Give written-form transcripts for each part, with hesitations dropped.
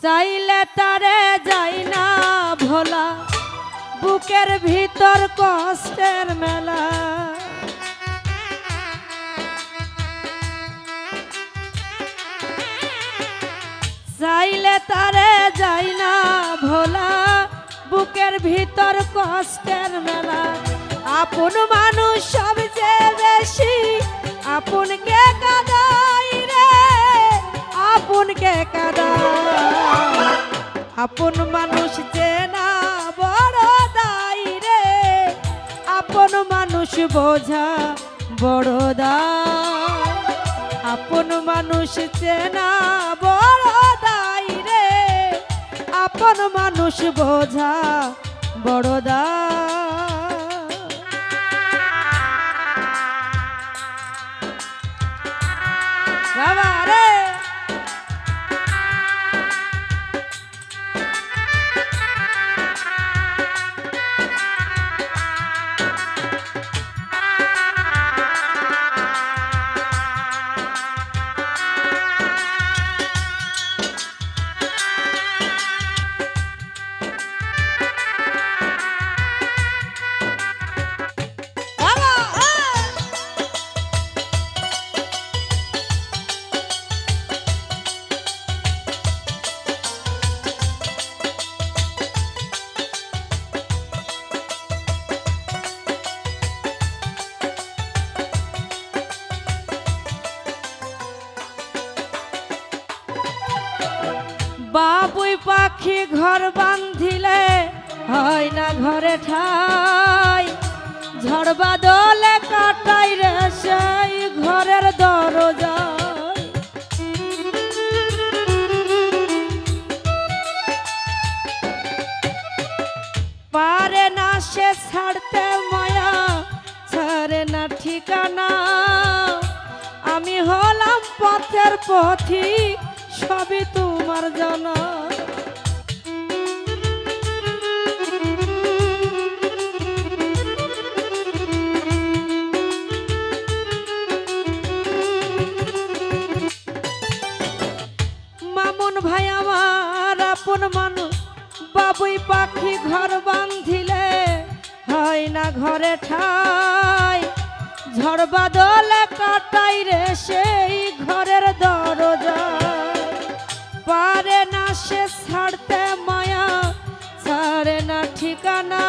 চাইলে তারে যাই না ভোলা, বুকের ভিতর কষ্টের মেলা। চাইলে তারে যাই না ভোলা, বুকের ভিতর কষ্টের মেলা। আপন মানুষ সবচেয়ে বেশি আপনকে কাঁদাই রে, আপনকে কাঁদাই। আপন মানুষ চেনা বড় দায় রে, আপন মানুষ বোঝা বড় দায়। আপন মানুষ চেনা বড় দায় রে, আপন মানুষ বোঝা বড় দায়। বাবা রে বাবুই পাখি ঘর বাঁধিলে হয় না ঘরে ঠাই, ঝড় বাদলে কাটাই রে সেই ঘরের দরজায়। পারে না সে ছাড়তে মায়া, ছাড়ে না ঠিকানা। আমি হলাম পথের পথিক, সবই তোমার জানা। মামুন ভাই আমার আপন মানুষ, বাবুই পাখি ঘর বাঁধিলে হয় না ঘরে ঠাই, ঝড় বাদলে কাটাই রে সেই ঘরের দরজায়। পারে না সে ছাড়তে মায়া, ছাড়ে না ঠিকানা।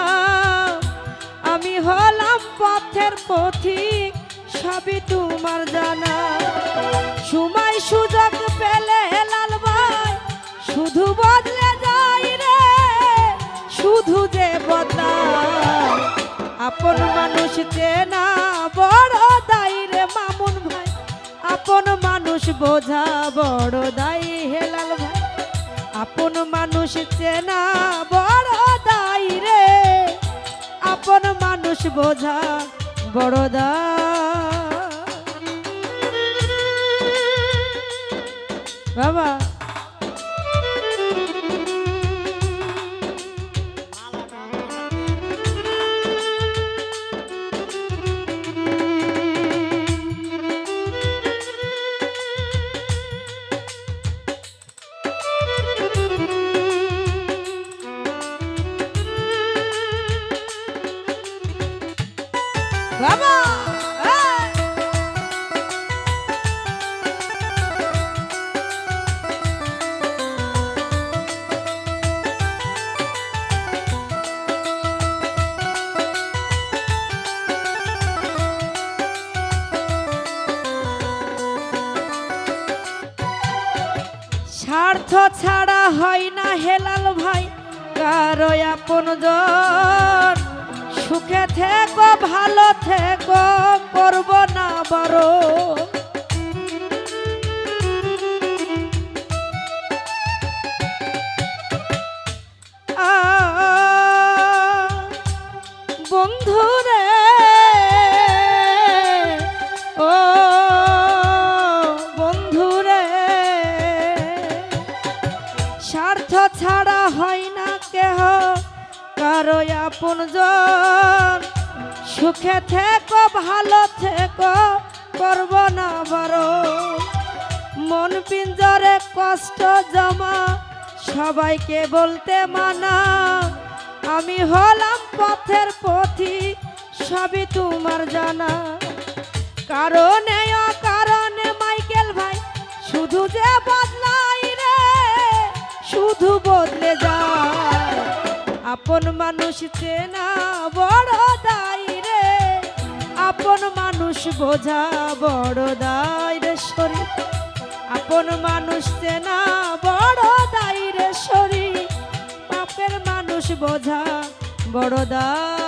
আমি হলাম পথের পথিক, সবই তোমার জানা। সময় সুযোগ পেলে লাল ভাই শুধু বদলে যাই রে, শুধু যে বদলায়। আপন মানুষ চেনা বড় দায় রে মামুন ভাই, আপন মানুষ বোঝা বড় দায় হে লাল ভাই। আপন মানুষ চেনা বড় দায় রে, আপন মানুষ বোঝা বড় দায়। বাবা বাবা স্বার্থ ছাড়া হয় না হেলাল ভাই কারো আপনজন। সুখে থেকো ভালো থেকো করব না বারণ। বন্ধুরে ও বন্ধুরে, স্বার্থ ছাড়া হয় না কেহ কারো আপনজন। সুখে থেকো ভালো থেকো করব না বারণ। মন পিঞ্জরে কষ্ট জমা সবাইকে বলতে মানা, আমি হলাম পথের পথিক, সবই তোমার জানা। কারণে অকারণে মাইকেল ভাই শুধু যে বদলাই রে, শুধু বদলে যায়। আপন মানুষ চেনা বড় দায় রে, আপন মানুষ বোঝা বড় দায় রে শরীর। আপন মানুষ চেনা বড় দায় রে শরীর, পাপের মানুষ বোঝা বড় দায়।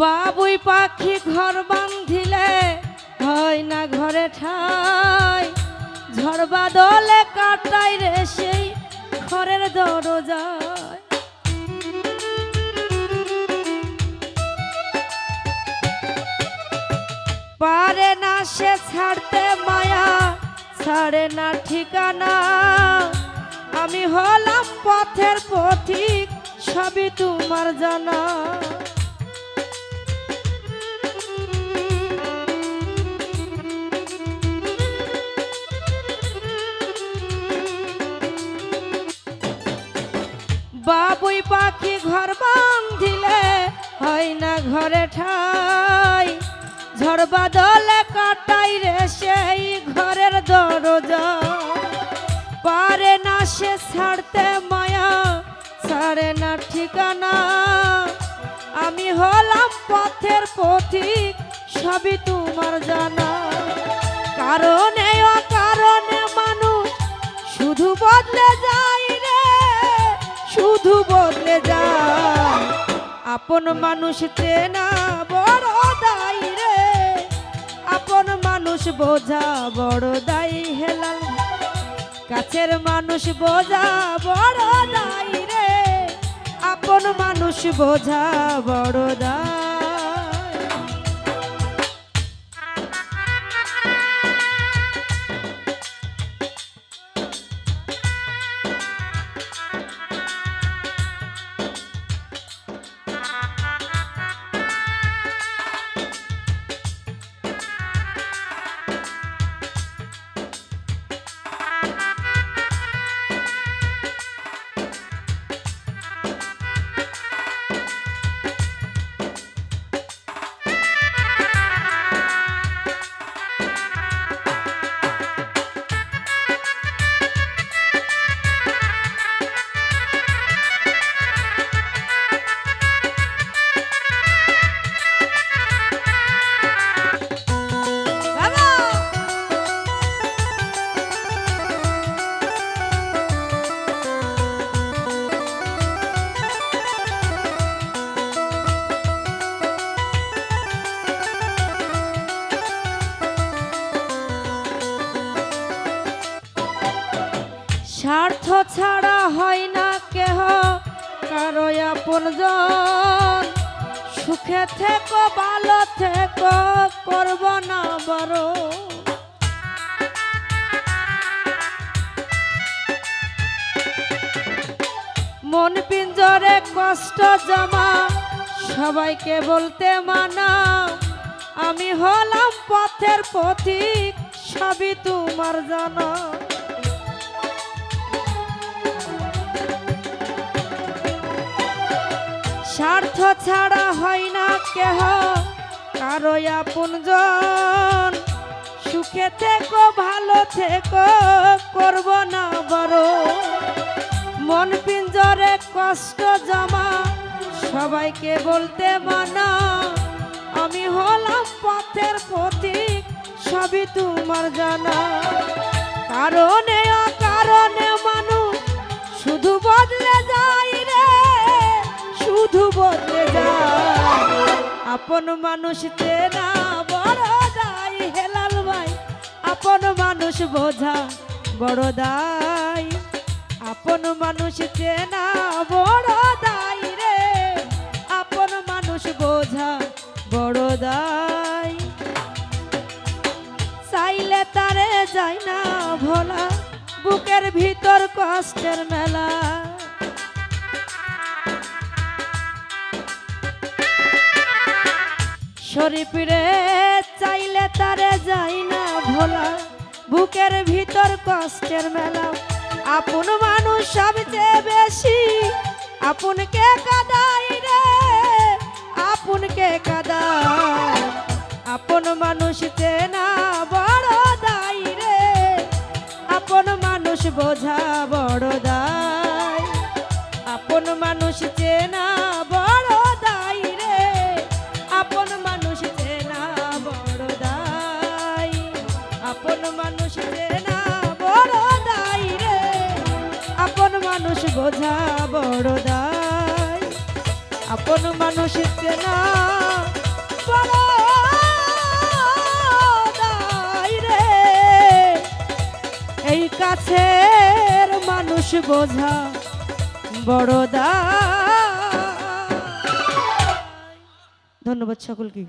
বাবুই পাখি ঘর বাঁধিলে হয় না ঘরে ঠাই, ঝড় বাদলে কাটাই রে সেই ঘরের দরজায়। পারে না সে ছাড়তে মায়া, ছাড়ে না ঠিকানা, আমি হলাম পথের পথিক, সবই তোমার জানা। বাবুই পাখি ঘর বাঁধিলে হয় না ঘরে ঠাই, ঝড় বাদলে কাটাই রে সেই ঘরের দরজা। পারে না সে ছাড়তে মায়া, ছাড়ে না ঠিকানা, আমি হলাম পথের পথিক, সবই তোমার জানা। কারণে অকারণে মানুষ শুধু বদলে যায় রে, শুধু বদলে যায়। আপন মানুষ চেনা বড় দায় রে, আপন মানুষ বোঝা বড় দায় হেলাল। কাছের মানুষ বোঝা বড় দায় রে, আপন মানুষ বোঝা বড় দায়। স্বার্থ ছাড়া হয় না কেহ কারো আপনজন, সুখে থেকো ভালো থেকো করব না বড়। মন পিঞ্জরে কষ্ট জমা, সবাইকে বলতে মানা, আমি হলাম পথের পথিক, সবই তোমার জানা। স্বার্থ ছাড়া হয় না কেহ কারো আপনজন, সুখে থেকো ভালো থেকো করব না বড়। মন পিঞ্জরে কষ্ট জমা, সবাইকে বলতে মানা, আমি হলাম পথের পথিক, সবই তোমার জানা। কারণে যায় আপন মানুষ চেনা বড় দায় হেলাল ভাই আপন মানুষ বোঝা বড় দায় আপন মানুষ চেনা বড় দায় রে আপন মানুষ বোঝা বড় দায় চাইলে তারে যায় না ভোলা বুকের ভিতর কষ্টের মেলা শরীফ রে চাইলে তারে যায় না ভোলা বুকের ভিতর কষ্টের মেলা আপন মানুষ সবচেয়ে বেশি আপনকে কাদাই রে আপনকে কাদাই আপন মানুষ চেনা বড় দায় রে আপন মানুষ বোঝা বড় দায় আপন মানুষ চেনা বড় দায় রে আপন মানুষ চেনা বড় দায় আপন মানুষ চেনা বড় দায় রে আপন মানুষ বোঝা বড় দায় আপন মানুষ চেনা বড় দায় রে এই কাছের মানুষ বোঝা বড় দায় ধন্যবাদ সকলকে।